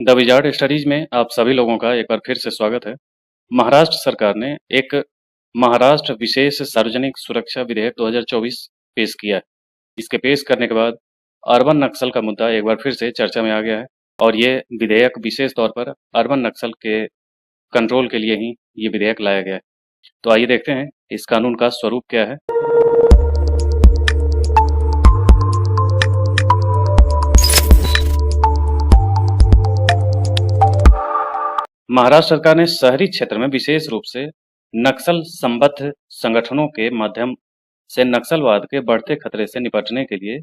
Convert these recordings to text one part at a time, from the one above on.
The wizard studies में आप सभी लोगों का एक बार फिर से स्वागत है। महाराष्ट्र सरकार ने एक महाराष्ट्र विशेष सार्वजनिक सुरक्षा विधेयक 2024 पेश किया है। इसके पेश करने के बाद अर्बन नक्सल का मुद्दा एक बार फिर से चर्चा में आ गया है और ये विधेयक विशेष तौर पर अर्बन नक्सल के कंट्रोल के लिए ही ये विधेयक लाया गया है। तो आइए देखते हैं इस कानून का स्वरूप क्या है। महाराष्ट्र सरकार ने शहरी क्षेत्र में विशेष रूप से नक्सल संबद्ध संगठनों के माध्यम से नक्सलवाद के बढ़ते खतरे से निपटने के लिए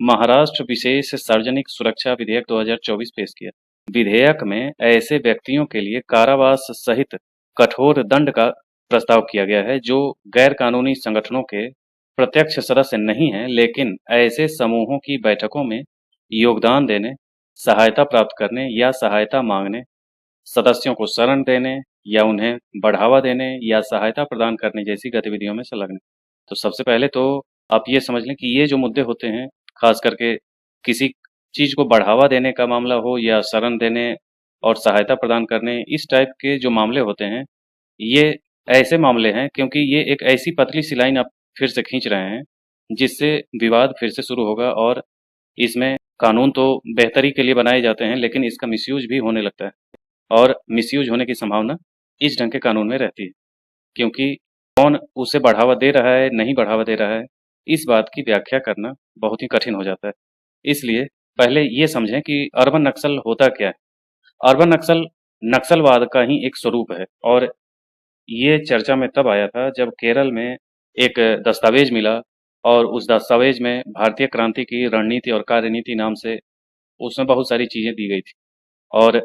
महाराष्ट्र विशेष सार्वजनिक सुरक्षा विधेयक 2024 पेश किया। विधेयक में ऐसे व्यक्तियों के लिए कारावास सहित कठोर दंड का प्रस्ताव किया गया है जो गैर कानूनी संगठनों के प्रत्यक्ष सदस्य नहीं हैं, लेकिन ऐसे समूहों की बैठकों में योगदान देने, सहायता प्राप्त करने या सहायता मांगने, सदस्यों को शरण देने या उन्हें बढ़ावा देने या सहायता प्रदान करने जैसी गतिविधियों में संलग्न। तो सबसे पहले तो आप ये समझ लें कि ये जो मुद्दे होते हैं, खास करके किसी चीज को बढ़ावा देने का मामला हो या शरण देने और सहायता प्रदान करने, इस टाइप के जो मामले होते हैं, ये ऐसे मामले हैं क्योंकि ये एक ऐसी पतली सी लाइन आप फिर से खींच रहे हैं जिससे विवाद फिर से शुरू होगा। और इसमें कानून तो बेहतरी के लिए बनाए जाते हैं, लेकिन इसका मिसयूज भी होने लगता है और मिसयूज होने की संभावना इस ढंग के कानून में रहती है, क्योंकि कौन उसे बढ़ावा दे रहा है, नहीं बढ़ावा दे रहा है, इस बात की व्याख्या करना बहुत ही कठिन हो जाता है। इसलिए पहले ये समझें कि अर्बन नक्सल होता क्या है। अर्बन नक्सल नक्सलवाद का ही एक स्वरूप है और ये चर्चा में तब आया था जब केरल में एक दस्तावेज मिला और उस दस्तावेज में भारतीय क्रांति की रणनीति और कार्यनीति नाम से उसमें बहुत सारी चीजें दी गई थी और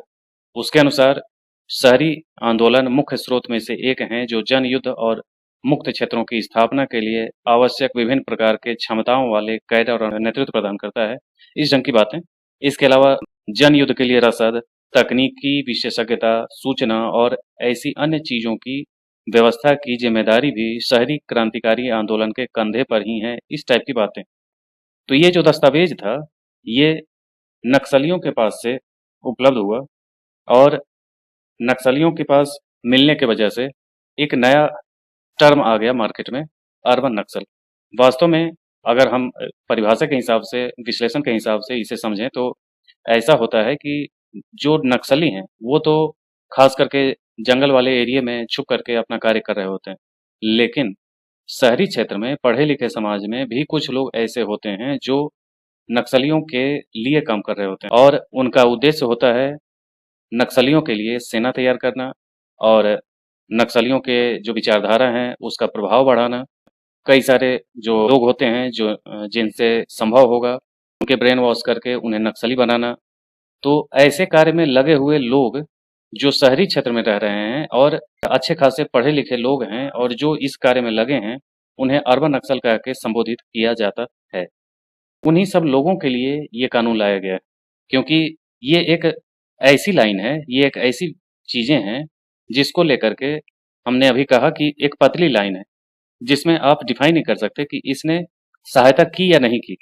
उसके अनुसार शहरी आंदोलन मुख्य स्रोत में से एक हैं जो जनयुद्ध और मुक्त क्षेत्रों की स्थापना के लिए आवश्यक विभिन्न प्रकार के क्षमताओं वाले कैडर और नेतृत्व प्रदान करता है, इस ढंग की बातें। इसके अलावा जनयुद्ध के लिए रसद, तकनीकी विशेषज्ञता, सूचना और ऐसी अन्य चीजों की व्यवस्था की जिम्मेदारी भी शहरी क्रांतिकारी आंदोलन के कंधे पर ही है, इस टाइप की बातें। तो ये जो दस्तावेज था, ये नक्सलियों के पास से उपलब्ध हुआ और नक्सलियों के पास मिलने की वजह से एक नया टर्म आ गया मार्केट में, अर्बन नक्सल। वास्तव में अगर हम परिभाषा के हिसाब से, विश्लेषण के हिसाब से इसे समझें तो ऐसा होता है कि जो नक्सली हैं वो तो खास करके जंगल वाले एरिया में छुप करके अपना कार्य कर रहे होते हैं, लेकिन शहरी क्षेत्र में पढ़े लिखे समाज में भी कुछ लोग ऐसे होते हैं जो नक्सलियों के लिए काम कर रहे होते हैं और उनका उद्देश्य होता है नक्सलियों के लिए सेना तैयार करना और नक्सलियों के जो विचारधारा हैं उसका प्रभाव बढ़ाना। कई सारे जो लोग होते हैं जो जिनसे संभव होगा उनके ब्रेन वॉश करके उन्हें नक्सली बनाना। तो ऐसे कार्य में लगे हुए लोग जो शहरी क्षेत्र में रह रहे हैं और अच्छे खासे पढ़े लिखे लोग हैं और जो इस कार्य में लगे हैं, उन्हें अर्बन नक्सल कह के संबोधित किया जाता है। उन्हीं सब लोगों के लिए ये कानून लाया गया है, क्योंकि ये एक ऐसी लाइन है, ये एक ऐसी चीजें हैं जिसको लेकर के हमने अभी कहा कि एक पतली लाइन है जिसमें आप डिफाइन नहीं कर सकते कि इसने सहायता की या नहीं की।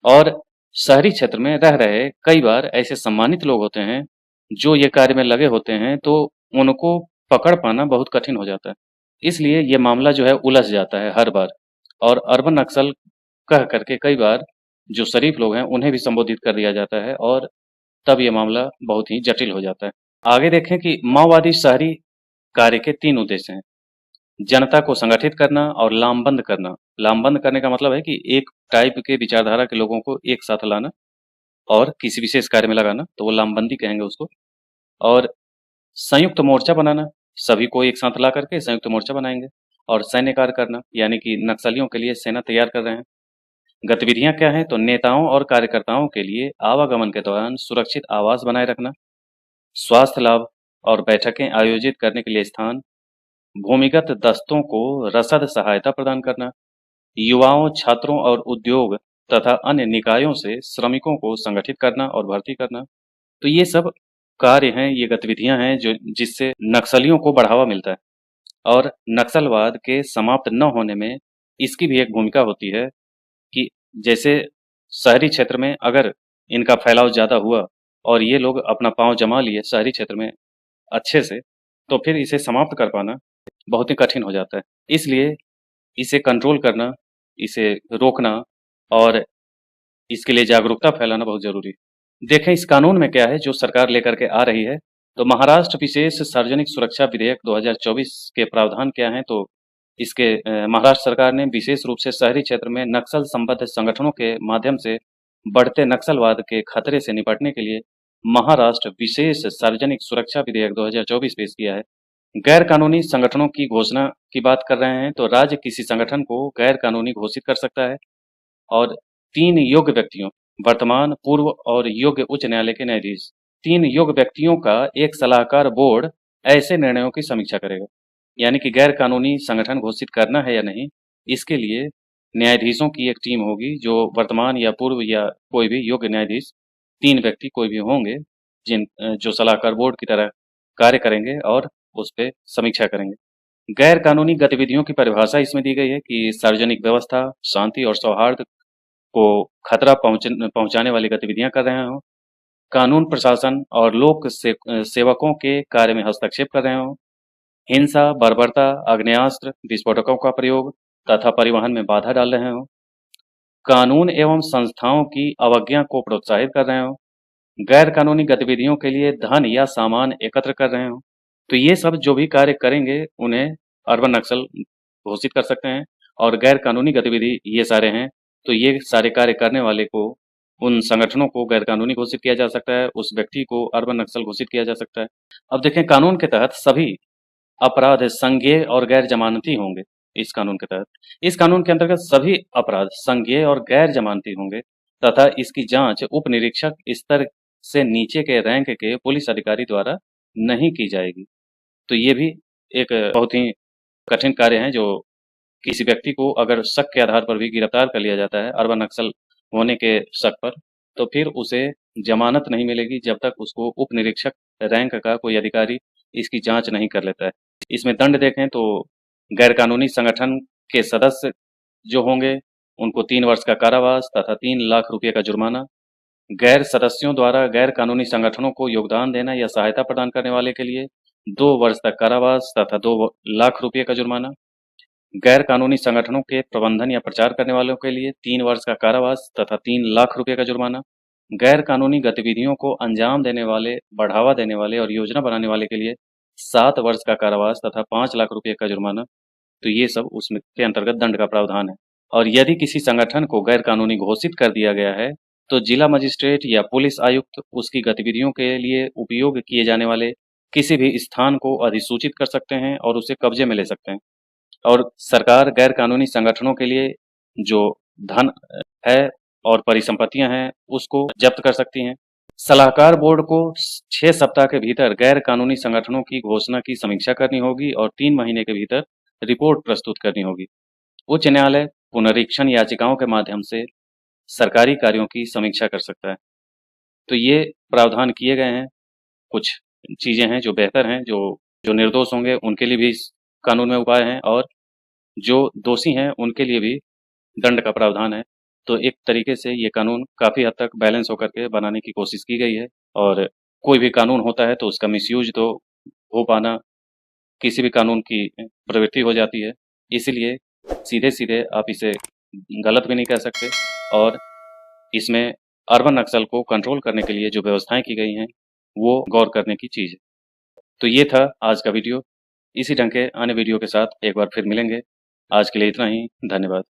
और शहरी क्षेत्र में रह रहे कई बार ऐसे सम्मानित लोग होते हैं जो ये कार्य में लगे होते हैं, तो उनको पकड़ पाना बहुत कठिन हो जाता है। इसलिए ये मामला जो है उलझ जाता है हर बार और अर्बन नक्सल कह करके कई बार जो शरीफ लोग हैं उन्हें भी संबोधित कर दिया जाता है और तब ये मामला बहुत ही जटिल हो जाता है। आगे देखें कि माओवादी शहरी कार्य के 3 उद्देश्य हैं। जनता को संगठित करना और लामबंद करना। लामबंद करने का मतलब है कि एक टाइप के विचारधारा के लोगों को एक साथ लाना और किसी विशेष कार्य में लगाना, तो वो लामबंदी कहेंगे उसको। और संयुक्त मोर्चा बनाना, सभी को एक साथ ला करके संयुक्त मोर्चा बनाएंगे। और सैन्य कार्य करना, यानी कि नक्सलियों के लिए सेना तैयार कर रहे हैं। गतिविधियां क्या हैं? तो नेताओं और कार्यकर्ताओं के लिए आवागमन के दौरान सुरक्षित आवास बनाए रखना, स्वास्थ्य लाभ और बैठकें आयोजित करने के लिए स्थान, भूमिगत दस्तों को रसद सहायता प्रदान करना, युवाओं, छात्रों और उद्योग तथा अन्य निकायों से श्रमिकों को संगठित करना और भर्ती करना। तो ये सब कार्य हैं, ये गतिविधियां हैं जो जिससे नक्सलियों को बढ़ावा मिलता है और नक्सलवाद के समाप्त न होने में इसकी भी एक भूमिका होती है कि जैसे शहरी क्षेत्र में अगर इनका फैलाव ज़्यादा हुआ और ये लोग अपना पाँव जमा लिए शहरी क्षेत्र में अच्छे से, तो फिर इसे समाप्त कर पाना बहुत ही कठिन हो जाता है। इसलिए इसे कंट्रोल करना, इसे रोकना और इसके लिए जागरूकता फैलाना बहुत ज़रूरी है। देखें इस कानून में क्या है जो सरकार लेकर के आ रही है। तो महाराष्ट्र विशेष सार्वजनिक सुरक्षा विधेयक 2024 के प्रावधान क्या हैं, तो इसके महाराष्ट्र सरकार ने विशेष रूप से शहरी क्षेत्र में नक्सल संबद्ध संगठनों के माध्यम से बढ़ते नक्सलवाद के खतरे से निपटने के लिए महाराष्ट्र विशेष सार्वजनिक सुरक्षा विधेयक 2024 पेश किया है। गैर कानूनी संगठनों की घोषणा की बात कर रहे हैं, तो राज्य किसी संगठन को गैर कानूनी घोषित कर सकता है और 3 योग्य व्यक्तियों, वर्तमान, पूर्व और योग्य उच्च न्यायालय के न्यायाधीश, 3 योग्य व्यक्तियों का एक सलाहकार बोर्ड ऐसे निर्णयों की समीक्षा करेगा। यानी कि गैर कानूनी संगठन घोषित करना है या नहीं, इसके लिए न्यायाधीशों की एक टीम होगी जो वर्तमान या पूर्व या कोई भी योग्य न्यायाधीश 3 व्यक्ति कोई भी होंगे जो सलाहकार बोर्ड की तरह कार्य करेंगे और उस पे समीक्षा करेंगे। गैर कानूनी गतिविधियों की परिभाषा इसमें दी गई है कि सार्वजनिक व्यवस्था, शांति और सौहार्द को खतरा पहुंचाने वाली गतिविधियां कर रहे हों, कानून प्रशासन और लोक सेवकों के कार्य में हस्तक्षेप कर रहे हों, हिंसा, बर्बरता, आग्नेयास्त्र, विस्फोटकों का प्रयोग तथा परिवहन में बाधा डाल रहे हों, कानून एवं संस्थाओं की अवज्ञा को प्रोत्साहित कर रहे हों, गैर कानूनी गतिविधियों के लिए धन या सामान एकत्र कर रहे हों, तो ये सब जो भी कार्य करेंगे उन्हें अर्बन नक्सल घोषित कर सकते हैं। और गैर कानूनी गतिविधि ये सारे हैं, तो ये सारे कार्य करने वाले को, उन संगठनों को गैर कानूनी घोषित किया जा सकता है, उस व्यक्ति को अर्बन नक्सल घोषित किया जा सकता है। अब देखें कानून के तहत सभी अपराध संज्ञेय और गैर जमानती होंगे। इस कानून के तहत, इस कानून के अंतर्गत सभी अपराध संज्ञेय और गैर जमानती होंगे तथा इसकी जांच उप निरीक्षक स्तर से नीचे के रैंक के पुलिस अधिकारी द्वारा नहीं की जाएगी। तो ये भी एक बहुत ही कठिन कार्य है जो किसी व्यक्ति को अगर शक के आधार पर भी गिरफ्तार कर लिया जाता है अर्बन नक्सल होने के शक पर, तो फिर उसे जमानत नहीं मिलेगी जब तक उसको उप निरीक्षक रैंक का कोई अधिकारी इसकी जांच नहीं कर लेता है। इसमें दंड देखें तो गैर कानूनी संगठन के सदस्य जो होंगे उनको 3 वर्ष का कारावास तथा 3 लाख रुपये का जुर्माना, गैर सदस्यों द्वारा गैर कानूनी संगठनों को योगदान देना या सहायता प्रदान करने वाले के लिए 2 वर्ष तक कारावास तथा 2 लाख रुपये का जुर्माना, गैर कानूनी संगठनों के प्रबंधन या प्रचार करने वालों के लिए 3 वर्ष का कारावास तथा 3 लाख रुपये का जुर्माना, गैर कानूनी गतिविधियों को अंजाम देने वाले, बढ़ावा देने वाले और योजना बनाने वाले के लिए 7 वर्ष का कारावास तथा 5 लाख रुपये का जुर्माना। तो ये सब उसमें के अंतर्गत दंड का प्रावधान है। और यदि किसी संगठन को गैर कानूनी घोषित कर दिया गया है, तो जिला मजिस्ट्रेट या पुलिस आयुक्त उसकी गतिविधियों के लिए उपयोग किए जाने वाले किसी भी स्थान को अधिसूचित कर सकते हैं और उसे कब्जे में ले सकते हैं। और सरकार गैर कानूनी संगठनों के लिए जो धन है और परिसंपत्तियां हैं उसको जब्त कर सकती हैं। सलाहकार बोर्ड को 6 सप्ताह के भीतर गैर कानूनी संगठनों की घोषणा की समीक्षा करनी होगी और 3 महीने के भीतर रिपोर्ट प्रस्तुत करनी होगी। उच्च न्यायालय पुनरीक्षण याचिकाओं के माध्यम से सरकारी कार्यों की समीक्षा कर सकता है। तो ये प्रावधान किए गए हैं, कुछ चीजें हैं जो बेहतर हैं, जो निर्दोष होंगे उनके लिए भी इस कानून में उपाय हैं और जो दोषी हैं उनके लिए भी दंड का प्रावधान है। तो एक तरीके से ये कानून काफ़ी हद तक बैलेंस होकर के बनाने की कोशिश की गई है। और कोई भी कानून होता है तो उसका मिसयूज तो हो पाना किसी भी कानून की प्रवृत्ति हो जाती है। इसीलिए सीधे-सीधे आप इसे गलत भी नहीं कह सकते और इसमें अर्बन नक्सल को कंट्रोल करने के लिए जो व्यवस्थाएं की गई हैं वो गौर करने की चीज़ है। तो ये था आज का वीडियो। इसी ढंग के अन्य वीडियो के साथ एक बार फिर मिलेंगे। आज के लिए इतना ही। धन्यवाद।